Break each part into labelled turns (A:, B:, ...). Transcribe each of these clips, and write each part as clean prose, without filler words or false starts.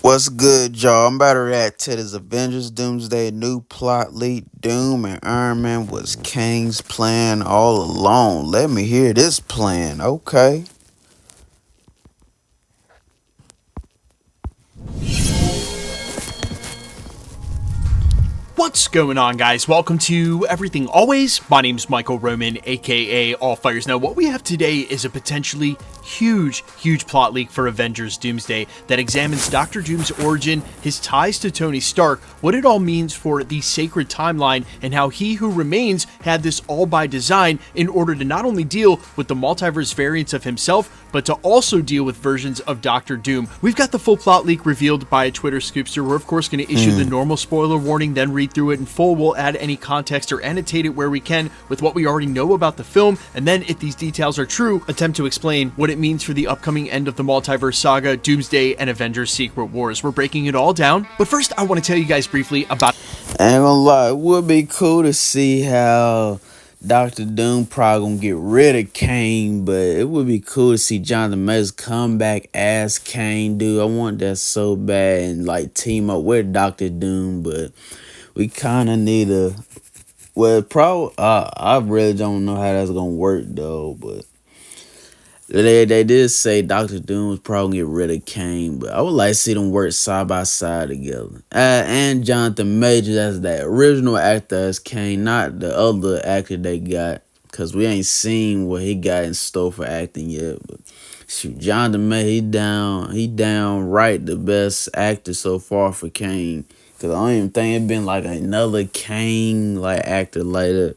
A: What's good, y'all? I'm about to react to this Avengers Doomsday new plot leak. Doom and Iron Man was Kang's plan all along. Let me hear this plan. Okay.
B: What's going on, guys? Welcome to Everything Always. My name's Michael Roman, aka All Fires. Now, what we have today is a potentially huge plot leak for Avengers Doomsday that examines Doctor Doom's origin, his ties to Tony Stark, what it all means for the sacred timeline, and how He Who Remains had this all by design in order to not only deal with the multiverse variants of himself, but to also deal with versions of Doctor Doom. We've got the full plot leak revealed by a Twitter scoopster. We're of course going to issue the normal spoiler warning, then read through it in full. We'll add any context or annotate it where we can with what we already know about the film, and then if these details are true, attempt to explain what it means for the upcoming end of the multiverse saga, Doomsday, and Avengers Secret Wars. We're breaking it all down, but first I want to tell you guys briefly about...
A: I ain't gonna lie, it would be cool to see how Doctor Doom probably gonna get rid of Kang, but it would be cool to see Jonathan Majors come back as Kang, dude. I want that so bad and like team up with Doctor Doom, but we kind of need a... Well, probably, I really don't know how that's gonna work though, but they did say Doctor Doom was probably gonna get rid of Kang, but I would like to see them work side by side together. And Jonathan Majors as that original actor as Kang, not the other actor they got, because we ain't seen what he got in store for acting yet. But shoot, Jonathan Majors, he downright the best actor so far for Kang. Because I don't even think it been like another Kang like actor like that.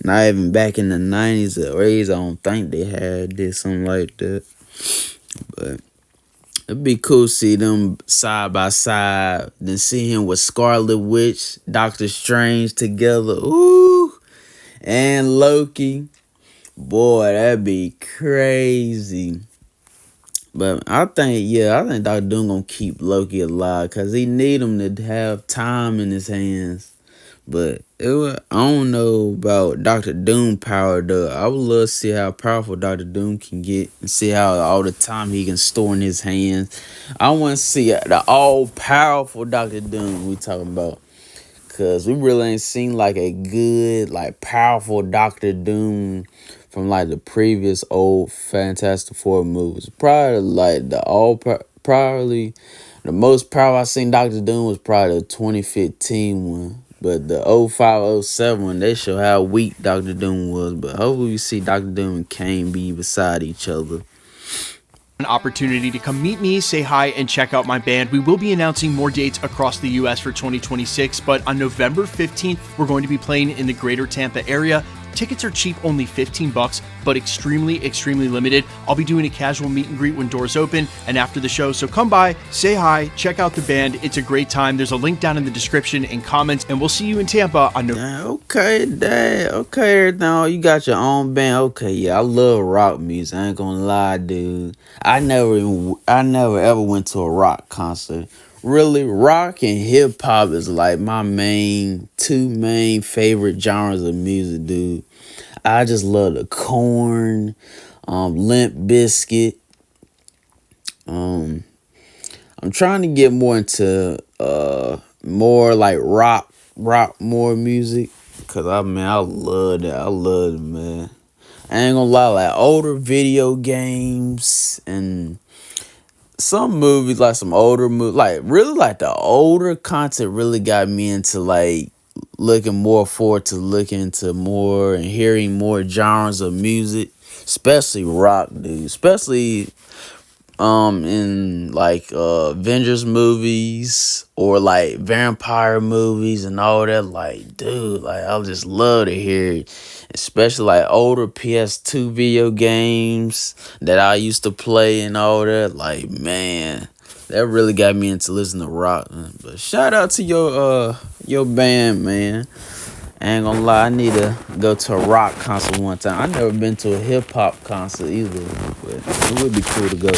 A: Not even back in the 90s or 80s, I don't think they did something like that. But it'd be cool to see them side by side. Then see him with Scarlet Witch, Doctor Strange together. Ooh. And Loki. Boy, that'd be crazy. But I think Doctor Doom gonna keep Loki alive. Because he need him to have time in his hands. But I don't know about Doctor Doom power though. I would love to see how powerful Doctor Doom can get and see how all the time he can store in his hands. I want to see the all-powerful Doctor Doom we talking about. Because we really ain't seen like a good, like powerful Doctor Doom from like the previous old Fantastic Four movies. Probably like probably the most powerful I seen Doctor Doom was probably the 2015 one. But the 05-07 one, they show how weak Doctor Doom was. But hopefully we see Doctor Doom and Kang be beside each other.
B: An opportunity to come meet me, say hi, and check out my band. We will be announcing more dates across the US for 2026, but on November 15th, we're going to be playing in the greater Tampa area. Tickets are cheap, only $15, but extremely limited. I'll be doing a casual meet and greet when doors open and after the show, so come by, say hi, check out the band. It's a great time. There's a link down in the description and comments, and we'll see you in Tampa on November.
A: Okay, Dad. Okay, now you got your own band. Okay, yeah, I love rock music. I ain't gonna lie, dude. I never ever went to a rock concert. Really, rock and hip hop is like my two main favorite genres of music, dude. I just love the Korn, Limp Bizkit. I'm trying to get more into more like rock more music, cause I love that. I love it, man. I ain't gonna lie, like older video games and some movies, like some older movies, like really like the older content really got me into like looking more forward to looking into more and hearing more genres of music, especially rock, dude. Especially in like Avengers movies or like vampire movies and all that. Like, dude, like I just love to hear it. Especially like older PS2 video games that I used to play and all that. Like, man, that really got me into listening to rock. But shout out to your band, man. I ain't gonna lie, I need to go to a rock concert one time. I never been to a hip hop concert either, but it would be cool to go.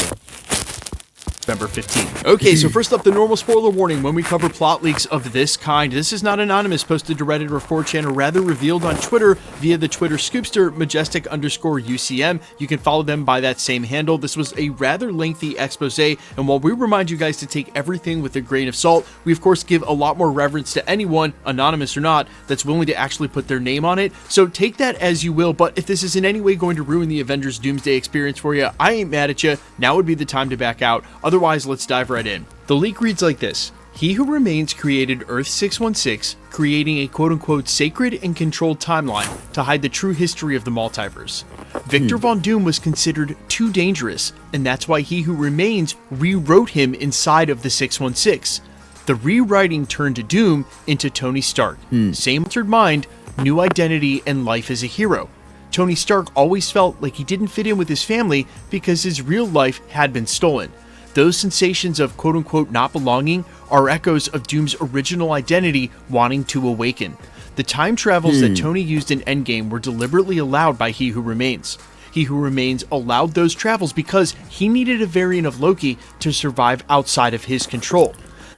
B: November 15th. Okay, so first up, the normal spoiler warning when we cover plot leaks of this kind. This is not anonymous, posted to Reddit or 4chan, or rather revealed on Twitter via the Twitter scoopster majestic_UCM. You can follow them by that same handle. This was a rather lengthy expose, and while we remind you guys to take everything with a grain of salt, we of course give a lot more reverence to anyone, anonymous or not, that's willing to actually put their name on it. So take that as you will, but if this is in any way going to ruin the Avengers Doomsday experience for you, I ain't mad at you. Now would be the time to back out. Otherwise, let's dive right in. The leak reads like this. He Who Remains created Earth 616, creating a quote-unquote sacred and controlled timeline to hide the true history of the multiverse. Victor Von Doom was considered too dangerous, and that's why He Who Remains rewrote him inside of the 616. The rewriting turned Doom into Tony Stark. Same altered mind, new identity, and life as a hero. Tony Stark always felt like he didn't fit in with his family because his real life had been stolen. Those sensations of quote-unquote not belonging are echoes of Doom's original identity wanting to awaken. The time travels that Tony used in Endgame were deliberately allowed by He Who Remains. He Who Remains allowed those travels because he needed a variant of Loki to survive outside of his control.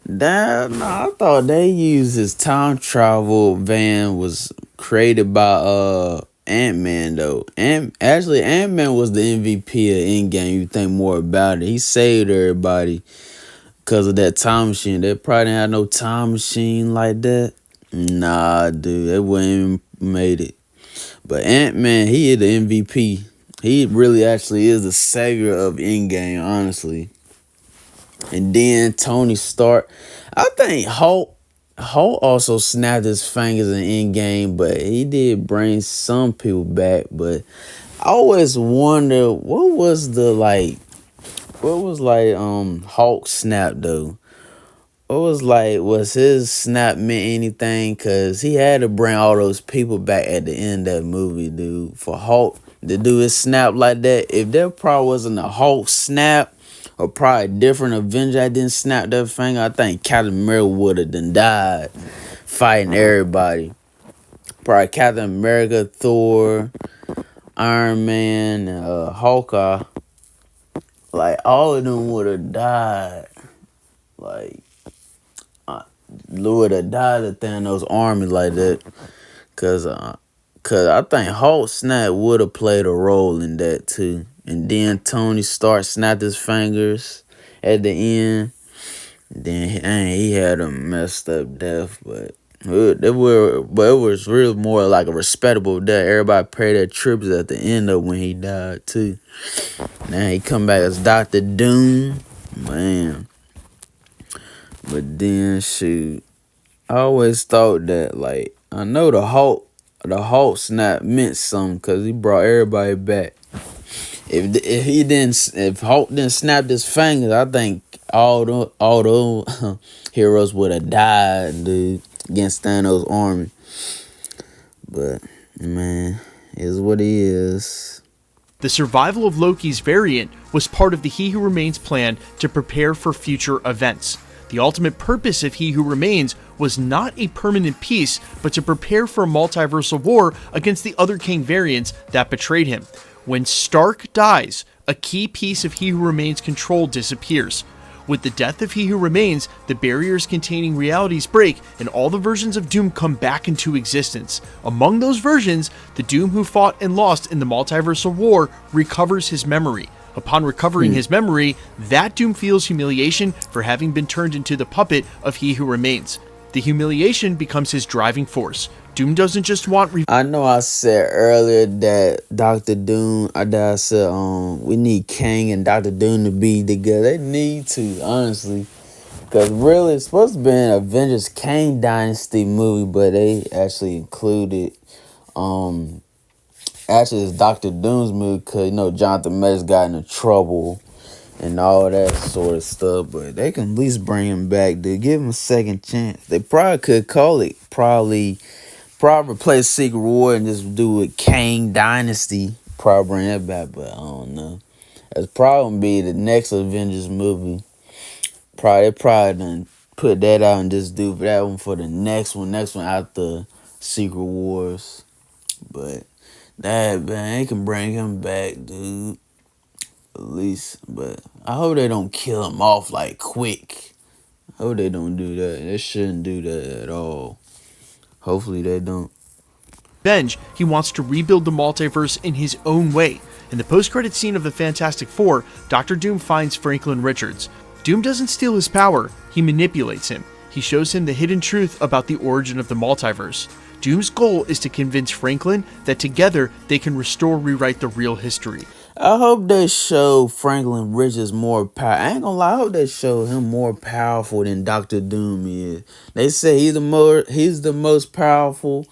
A: I thought they used his time travel van was created by Ant-Man though. Ant-Man was the MVP of Endgame. You think more about it. He saved everybody because of that time machine. They probably didn't have no time machine like that. Nah, dude, they wouldn't even made it. But Ant-Man, he is the MVP. He really actually is the savior of Endgame, honestly. And then Tony Stark. I think Hulk also snapped his fingers in Endgame, but he did bring some people back. But I always wonder what was Hulk snap though? Was his snap meant anything? Cause he had to bring all those people back at the end of that movie, dude. For Hulk to do his snap like that, if there probably wasn't a Hulk snap, or probably a different Avenger that didn't snap that finger, I think Captain America would have done died fighting everybody. Probably Captain America, Thor, Iron Man, and Hawkeye. Like, all of them would have died. Like, would have died at Thanos' army like that. Cause I think Hulk snap would have played a role in that too. And then Tony Stark snapped his fingers at the end. Then he had a messed up death, but it was real more like a respectable death. Everybody paid their tributes at the end of when he died too. Now he come back as Dr. Doom, man. But then shoot, I always thought that like I know the Hulk snap meant something because he brought everybody back. If Hulk didn't snap his fingers, I think all the heroes would have died, dude, against Thanos' army. But man, it is what it is.
B: The survival of Loki's variant was part of the He Who Remains plan to prepare for future events. The ultimate purpose of He Who Remains was not a permanent peace, but to prepare for a multiversal war against the other Kang variants that betrayed him. When Stark dies, a key piece of He Who Remains' control disappears. With the death of He Who Remains, the barriers containing realities break and all the versions of Doom come back into existence. Among those versions, the Doom who fought and lost in the multiversal war recovers his memory. Upon recovering his memory, that Doom feels humiliation for having been turned into the puppet of He Who Remains. The humiliation becomes his driving force. Doom doesn't just want
A: I know I said earlier that Dr. Doom, I said we need Kang and Dr. Doom to be together. They need to, honestly. Because really, it's supposed to be an Avengers Kang Dynasty movie, but they actually included, actually it's Dr. Doom's movie because, Jonathan Majors got into trouble and all that sort of stuff. But they can at least bring him back, dude. Give him a second chance. They probably could call it, probably replace Secret War and just do it Kang Dynasty. Probably bring that back, but I don't know. That's probably gonna be the next Avengers movie. They probably done put that out and just do that one for the next one after Secret Wars. But that, man, they can bring him back, dude. at least. But I hope they don't kill him off like quick. I hope they don't do that. They shouldn't do that at all. Hopefully they don't.
B: Revenge, he wants to rebuild the multiverse in his own way. In the post-credit scene of the Fantastic Four, Doctor Doom finds Franklin Richards. Doom doesn't steal his power, he manipulates him. He shows him the hidden truth about the origin of the multiverse. Doom's goal is to convince Franklin that together they can rewrite the real history.
A: I hope they show Franklin Richards more power. I ain't gonna lie, I hope they show him more powerful than Doctor Doom is. They say he's the most powerful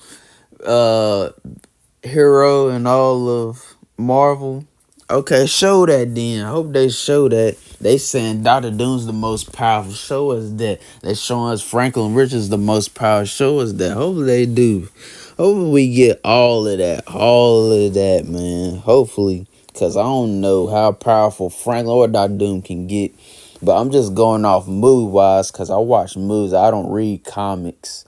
A: hero in all of Marvel. Okay, show that then. I hope they show that. They saying Doctor Doom's the most powerful. Show us that. They showing us Franklin Richards the most powerful. Show us that. Hopefully they do. Hopefully we get all of that. All of that, man. Hopefully. Because I don't know how powerful Franklin or Doctor Doom can get. But I'm just going off mood-wise because I watch movies. I don't read comics.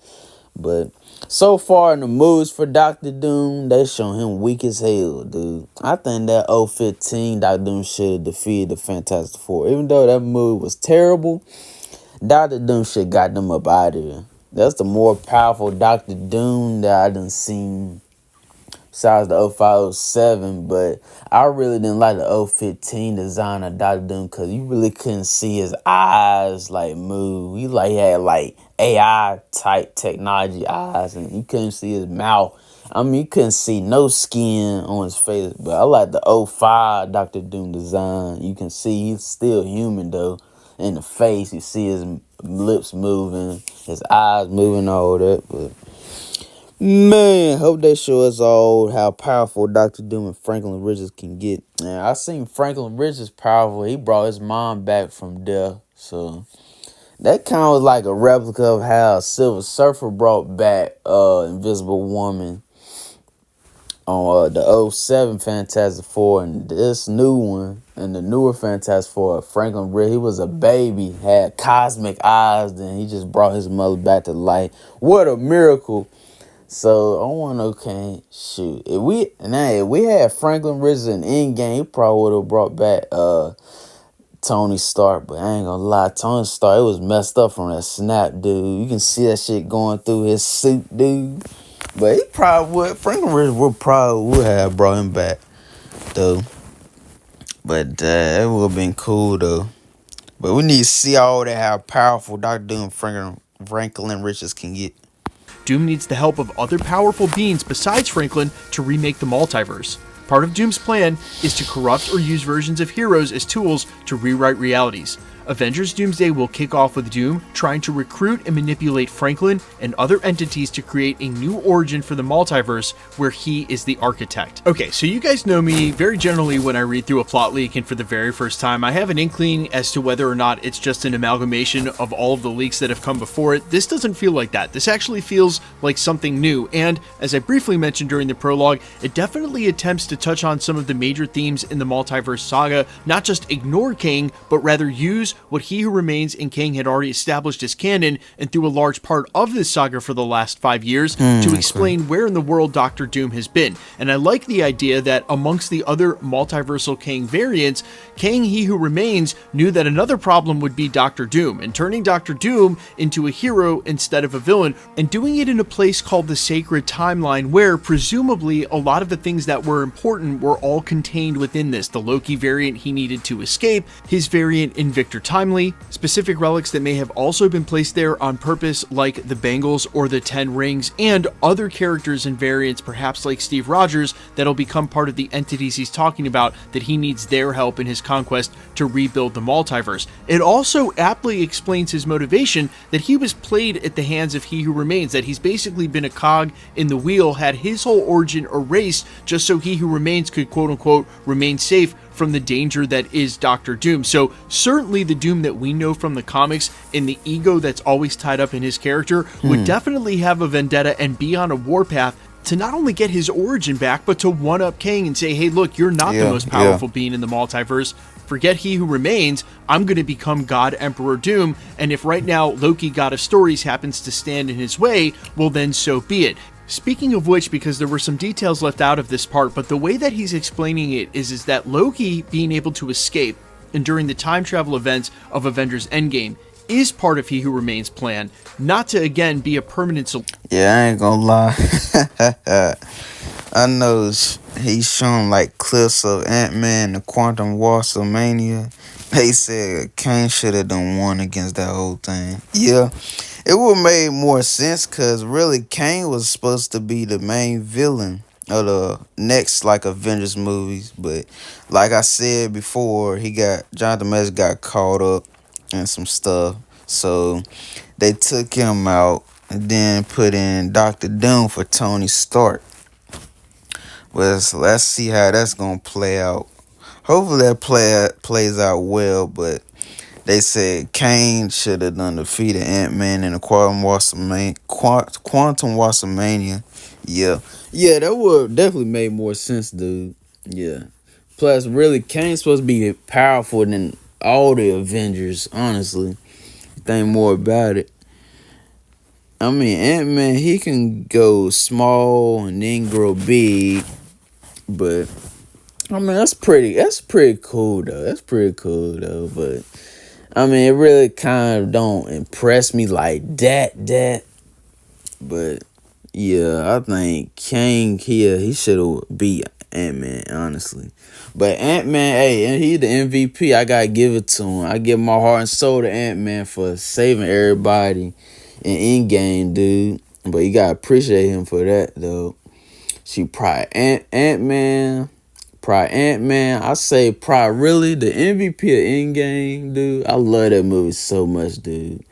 A: But so far in the movies for Doctor Doom, they show him weak as hell, dude. I think that 015 Doctor Doom should have defeated the Fantastic Four. Even though that movie was terrible, Doctor Doom should have got them up out of there. That's the more powerful Doctor Doom that I done seen besides the 0507, but I really didn't like the 015 design of Doctor Doom because you really couldn't see his eyes like move. He had like AI type technology eyes, and you couldn't see his mouth. I mean, you couldn't see no skin on his face. But I like the 05 Doctor Doom design. You can see he's still human though. In the face, you see his lips moving, his eyes moving, all that, but. Man, hope they show us all how powerful Dr. Doom and Franklin Richards can get. Man, I seen Franklin Richards powerful. He brought his mom back from death. So that kind of was like a replica of how Silver Surfer brought back Invisible Woman on the '07 Fantastic Four, and this new one and the newer Fantastic Four, Franklin Richards, he was a baby, had cosmic eyes, then he just brought his mother back to life. What a miracle. So I want to shoot. If we had Franklin Richards in Endgame, he probably would have brought back Tony Stark. But I ain't gonna lie, Tony Stark, it was messed up from that snap, dude. You can see that shit going through his suit, dude. But he probably would. Franklin Richards would have brought him back, though. But it would have been cool though. But we need to see all that how powerful Dr. Doom and Franklin Richards can get.
B: Doom needs the help of other powerful beings besides Franklin to remake the multiverse. Part of Doom's plan is to corrupt or use versions of heroes as tools to rewrite realities. Avengers Doomsday will kick off with Doom trying to recruit and manipulate Franklin and other entities to create a new origin for the multiverse where he is the architect. Okay, so you guys know me very generally when I read through a plot leak, and for the very first time I have an inkling as to whether or not it's just an amalgamation of all of the leaks that have come before it. This doesn't feel like that. This actually feels like something new, and as I briefly mentioned during the prologue, it definitely attempts to touch on some of the major themes in the multiverse saga, not just ignore Kang, but rather use what He Who Remains and Kang had already established as canon, and through a large part of this saga for the last 5 years, to explain where in the world Doctor Doom has been. And I like the idea that amongst the other multiversal Kang variants, Kang He Who Remains knew that another problem would be Doctor Doom, and turning Doctor Doom into a hero instead of a villain, and doing it in a place called the Sacred Timeline, where presumably a lot of the things that were important were all contained within this. The Loki variant he needed to escape, his variant in Victor Timely, specific relics that may have also been placed there on purpose like the bangles or the 10 rings, and other characters and variants perhaps like Steve Rogers that'll become part of the entities he's talking about, that he needs their help in his conquest to rebuild the multiverse. It also aptly explains his motivation that he was played at the hands of He Who Remains, that he's basically been a cog in the wheel, had his whole origin erased just so He Who Remains could quote-unquote remain safe from the danger that is Doctor Doom. So certainly the Doom that we know from the comics and the ego that's always tied up in his character would definitely have a vendetta and be on a warpath to not only get his origin back, but to one-up Kang and say, hey, look, you're not the most powerful being in the multiverse. Forget He Who Remains. I'm going to become God Emperor Doom. And if right now Loki, God of Stories, happens to stand in his way, well then so be it. Speaking of which, because there were some details left out of this part, but the way that he's explaining it is that Loki being able to escape and during the time travel events of Avengers Endgame is part of He Who Remains' plan, not to again be a permanent solution.
A: Yeah, I ain't gonna lie. I know he's shown like clips of Ant-Man, the Quantum Mania. They said Kang should have done one against that whole thing. Yeah, it would have made more sense because really Kang was supposed to be the main villain of the next like Avengers movies. But like I said before, Jonathan Majors got caught up in some stuff. So they took him out and then put in Dr. Doom for Tony Stark. Well, so let's see how that's gonna play out. Hopefully that plays out well, but they said Kane should have done defeated Ant-Man in the Quantum Mania. Yeah, that would definitely made more sense, dude. Yeah. Plus, really, Kane's supposed to be powerful than all the Avengers, honestly. Think more about it. I mean, Ant-Man, he can go small and then grow big, but I mean, that's pretty cool though. But I mean, it really kind of don't impress me like that. But yeah, I think Kang here, he should have beat Ant-Man, honestly. But Ant-Man, hey, and he the MVP. I gotta give it to him. I give my heart and soul to Ant-Man for saving everybody in Endgame, dude. But you gotta appreciate him for that, though. She probably Ant-Man. I say probably really the MVP of Endgame, dude. I love that movie so much, dude.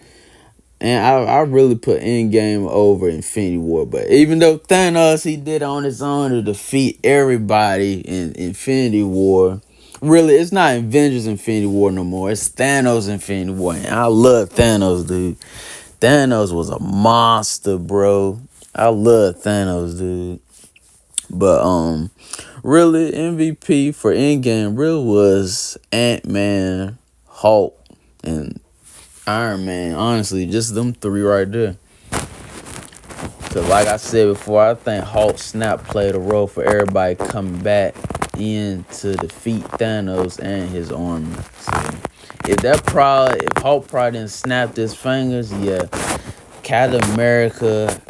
A: And I really put Endgame over Infinity War. But even though Thanos, he did on his own to defeat everybody in Infinity War. Really, it's not Avengers Infinity War no more. It's Thanos Infinity War. And I love Thanos, dude. Thanos was a monster, bro. I love Thanos, dude. But really MVP for Endgame really was Ant-Man, Hulk, and Iron Man. Honestly, just them three right there. Cause like I said before, I think Hulk snap played a role for everybody coming back in to defeat Thanos and his army. So if Hulk probably didn't snap his fingers, yeah, Captain America,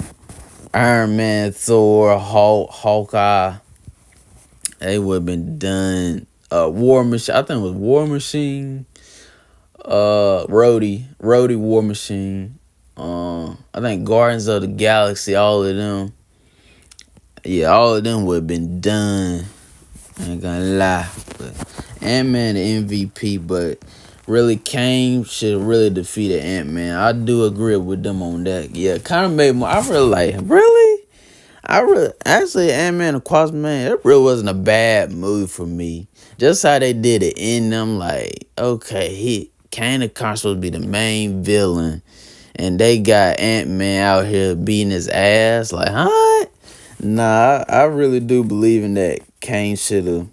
A: Iron Man, Thor, Hulk, Hawkeye, they would have been done. War Machine, I think it was War Machine. Rhodey, War Machine. I think Guardians of the Galaxy, all of them. Yeah, all of them would have been done. I ain't gonna lie. But Ant-Man the MVP, but really Kang should have really defeated Ant-Man. I do agree with them on that. Yeah, kind of made more. I really like him. Really? Actually, Ant-Man and Quantumania, it really wasn't a bad movie for me. Just how they did it in them, like, okay, Kang and Kong supposed to be the main villain, and they got Ant-Man out here beating his ass. Like, huh? Nah, I really do believe in that. Kang should have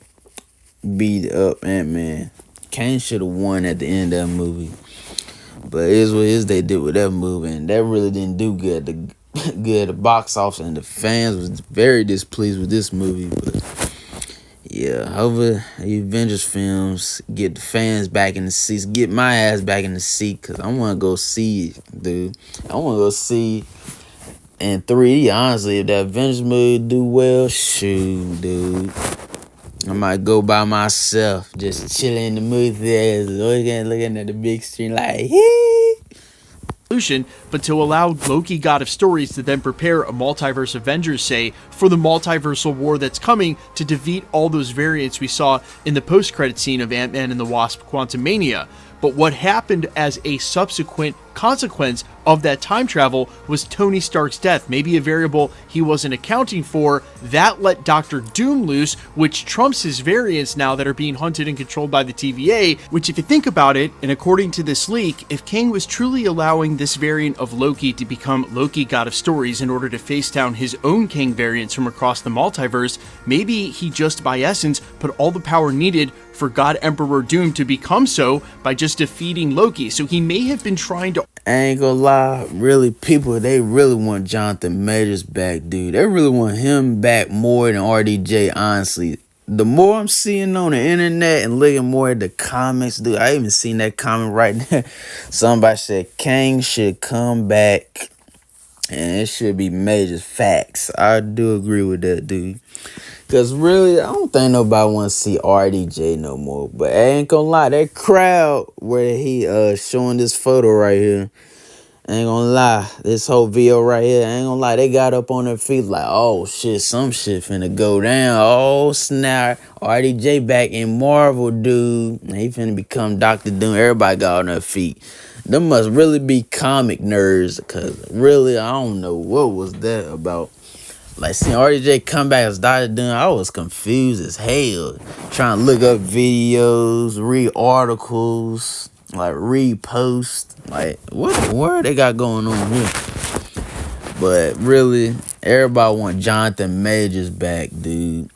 A: beat up Ant-Man. Kang should have won at the end of that movie. But it is what it is they did with that movie, and that really didn't do good. The box office, and the fans was very displeased with this movie. But yeah, hopefully the Avengers films get the fans back in the seats, get my ass back in the seat, because I want to go see it, dude. I want to go see in 3D, honestly. If that Avengers movie do well, shoot, dude. I might go by myself, just chilling in the movie theater, looking at the big screen like, hee.
B: But to allow Loki, God of Stories, to then prepare a multiverse Avengers, say, for the multiversal war that's coming to defeat all those variants we saw in the post-credit scene of Ant-Man and the Wasp Quantumania. But what happened as a subsequent consequence of that time travel was Tony Stark's death, maybe a variable he wasn't accounting for. That let Dr. Doom loose, which trumps his variants now that are being hunted and controlled by the TVA, which if you think about it, and according to this leak, if Kang was truly allowing this variant of Loki to become Loki, God of Stories, in order to face down his own Kang variants from across the multiverse, maybe he just by essence put all the power needed for God Emperor Doom to become so by just defeating Loki. So he may have been trying to
A: I ain't gonna lie, really, people, they really want Jonathan Majors back, dude. They really want him back more than RDJ, honestly. The more I'm seeing on the internet and looking more at the comments, dude, I even seen that comment right there. Somebody said Kang should come back and it should be Majors. Facts. I do agree with that, dude. Cause really, I don't think nobody want to see RDJ no more. But I ain't gonna lie, that crowd where he showing this photo right here, I ain't gonna lie, this whole video right here, I ain't gonna lie, they got up on their feet like, oh shit, some shit finna go down. Oh snap, RDJ back in Marvel, dude. He finna become Dr. Doom. Everybody got on their feet. Them must really be comic nerds, cause really, I don't know what was that about. Like, seeing RDJ come back as Dr. Doom, I was confused as hell. Trying to look up videos, read articles, like read posts. Like, what they got going on here? But really, everybody want Jonathan Majors back, dude.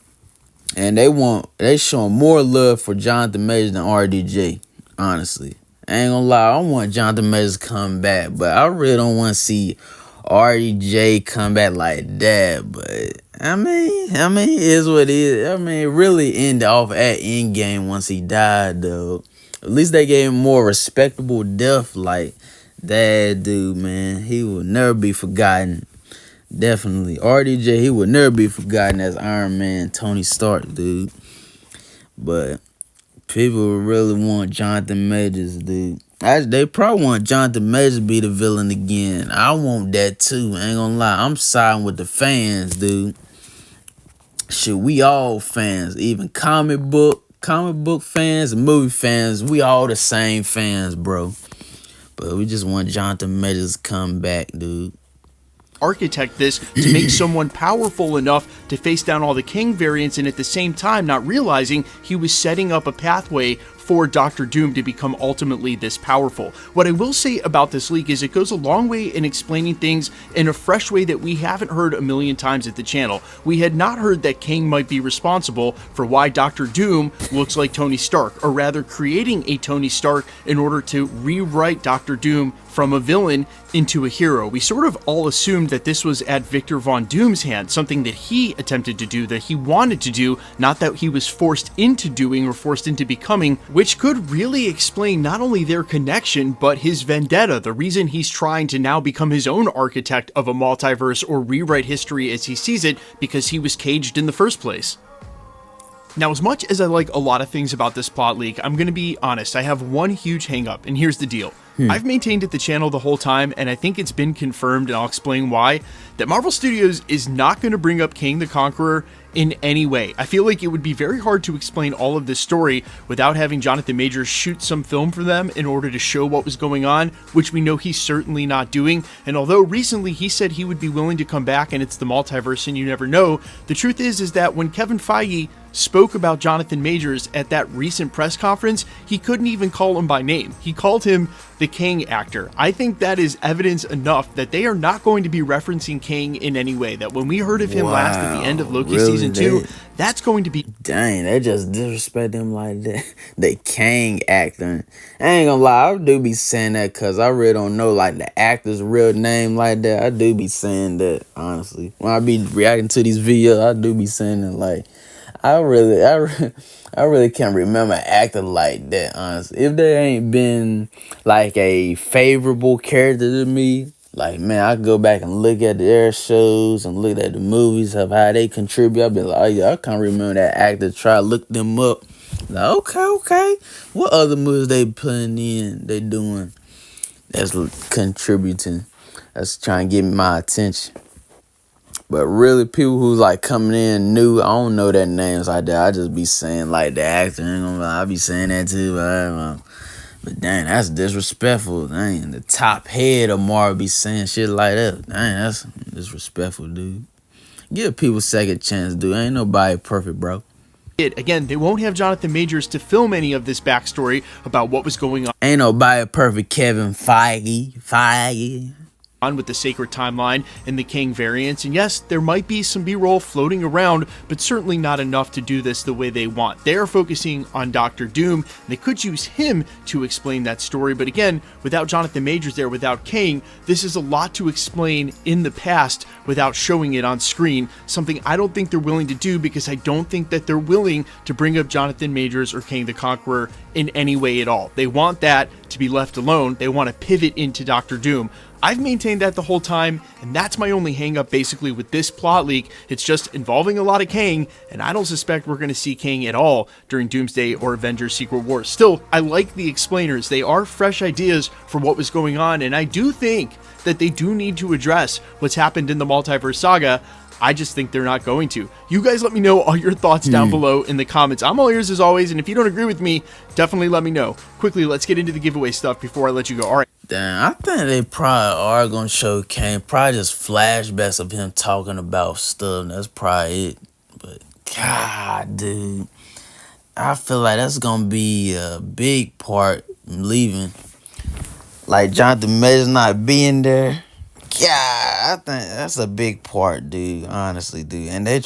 A: And they showing more love for Jonathan Majors than RDJ, honestly. I ain't gonna lie, I want Jonathan Majors to come back, but I really don't want to see RDJ come back like that. But I mean, it is what it is. I mean, it really ended off at Endgame once he died, though. At least they gave him more respectable death. Like that dude, man, he will never be forgotten. Definitely, RDJ, he will never be forgotten as Iron Man, Tony Stark, dude. But people really want Jonathan Majors, dude. They probably want Jonathan Majors to be the villain again. I want that too. I ain't gonna lie. I'm siding with the fans, dude. Shit, we all fans. Even comic book fans and movie fans. We all the same fans, bro. But we just want Jonathan Majors to come back, dude.
B: Architect this to make someone powerful enough to face down all the Kang variants, and at the same time not realizing he was setting up a pathway for Dr. Doom to become ultimately this powerful. What I will say about this leak is it goes a long way in explaining things in a fresh way that we haven't heard a million times at the channel. We had not heard that Kang might be responsible for why Dr. Doom looks like Tony Stark, or rather creating a Tony Stark in order to rewrite Dr. Doom from a villain into a hero. We sort of all assumed that this was at Victor Von Doom's hand, something that he attempted to do, that he wanted to do, not that he was forced into doing or forced into becoming, which could really explain not only their connection, but his vendetta, the reason he's trying to now become his own architect of a multiverse or rewrite history as he sees it, because he was caged in the first place. Now, as much as I like a lot of things about this plot leak, I'm going to be honest, I have one huge hang-up, and here's the deal. I've maintained at the channel the whole time, and I think it's been confirmed, and I'll explain why, that Marvel Studios is not going to bring up Kang the Conqueror in any way. I feel like it would be very hard to explain all of this story without having Jonathan Majors shoot some film for them in order to show what was going on, which we know he's certainly not doing. And although recently he said he would be willing to come back and it's the multiverse and you never know, the truth is that when Kevin Feige spoke about Jonathan Majors at that recent press conference, he couldn't even call him by name. He called him the Kang actor. I think that is evidence enough that they are not going to be referencing Kang in any way. That when we heard of him last at the end of Loki season 2, that's going to be...
A: Dang, they just disrespect him like that. They Kang actor. I ain't gonna lie, I do be saying that because I really don't know like the actor's real name like that. I do be saying that, honestly. When I be reacting to these videos, I do be saying that like... I really can't remember acting like that, honestly. If there ain't been like a favorable character to me, like, man, I go back and look at the air shows and look at the movies of how they contribute. I'll be like, oh yeah, I can't remember that actor. Try to look them up. Like, okay. What other movies they putting in, they doing that's contributing, that's trying to get my attention. But really, people who's like coming in new, I don't know their names like that. I just be saying like the actor. Ain't gonna lie, I be saying that too, but I don't know. But dang, that's disrespectful. Dang, the top head of Marvel be saying shit like that. Dang, that's disrespectful, dude. Give people a second chance, dude. Ain't nobody perfect, bro.
B: Again, they won't have Jonathan Majors to film any of this backstory about what was going on
A: Ain't nobody perfect, Kevin Feige.
B: on with the sacred timeline and the Kang variants. And yes, there might be some B-roll floating around, but certainly not enough to do this the way they want. They are focusing on Doctor Doom, and they could use him to explain that story. But again, without Jonathan Majors there, without Kang, this is a lot to explain in the past without showing it on screen. Something I don't think they're willing to do, because I don't think that they're willing to bring up Jonathan Majors or Kang the Conqueror in any way at all. They want that to be left alone. They want to pivot into Doctor Doom. I've maintained that the whole time, and that's my only hang-up basically with this plot leak. It's just involving a lot of Kang, and I don't suspect we're going to see Kang at all during Doomsday or Avengers Secret Wars. Still, I like the explainers. They are fresh ideas for what was going on, and I do think that they do need to address what's happened in the multiverse saga. I just think they're not going to. You guys let me know all your thoughts down below in the comments. I'm all ears as always, and if you don't agree with me, definitely let me know. Quickly, let's get into the giveaway stuff before I let you go. All right.
A: Damn, I think they probably are gonna show Kang. Probably just flashbacks of him talking about stuff. That's probably it. But God, dude, I feel like that's gonna be a big part leaving. Like Jonathan Majors not being there. Yeah, I think that's a big part, dude. Honestly, dude. And they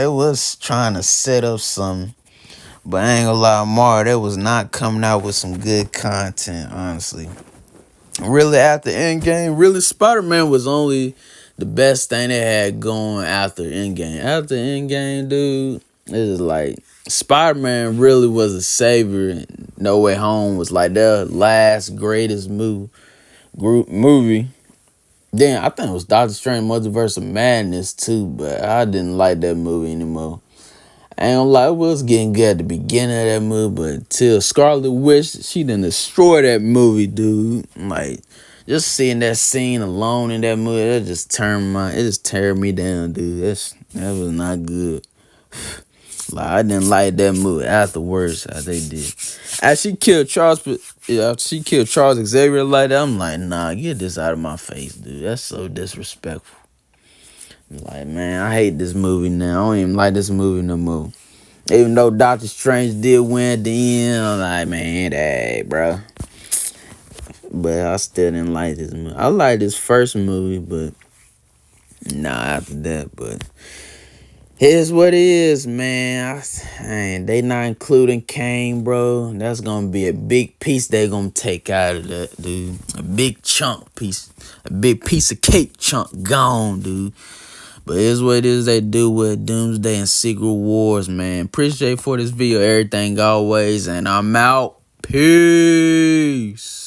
A: was trying to set up something, but I ain't gonna lie, Mario, they was not coming out with some good content, honestly. Really, after Endgame, really, Spider-Man was only the best thing they had going after Endgame. After Endgame, dude, it was like Spider-Man really was a savior. And No Way Home was like their last greatest movie. Then I think it was Doctor Strange Multiverse of Madness too, but I didn't like that movie anymore. I ain't gonna lie, it was getting good at the beginning of that movie, but till Scarlet Witch, she done destroyed that movie, dude. Like, just seeing that scene alone in that movie, it just tear me down, dude. That was not good. Like, I didn't like that movie afterwards, how they did. As she killed Charles Xavier like that, I'm like, nah, get this out of my face, dude. That's so disrespectful. Like, man, I hate this movie now. I don't even like this movie no more. Even though Doctor Strange did win at the end, I'm like, man, hey, bro. But I still didn't like this movie. I like this first movie, but nah, after that, but here's what it is, man. They not including Kang, bro. That's gonna be a big piece they gonna take out of that, dude. A big chunk piece. A big piece of cake chunk gone, dude. But here's what it is they do with Doomsday and Secret Wars, man. Appreciate for this video, everything always, and I'm out. Peace.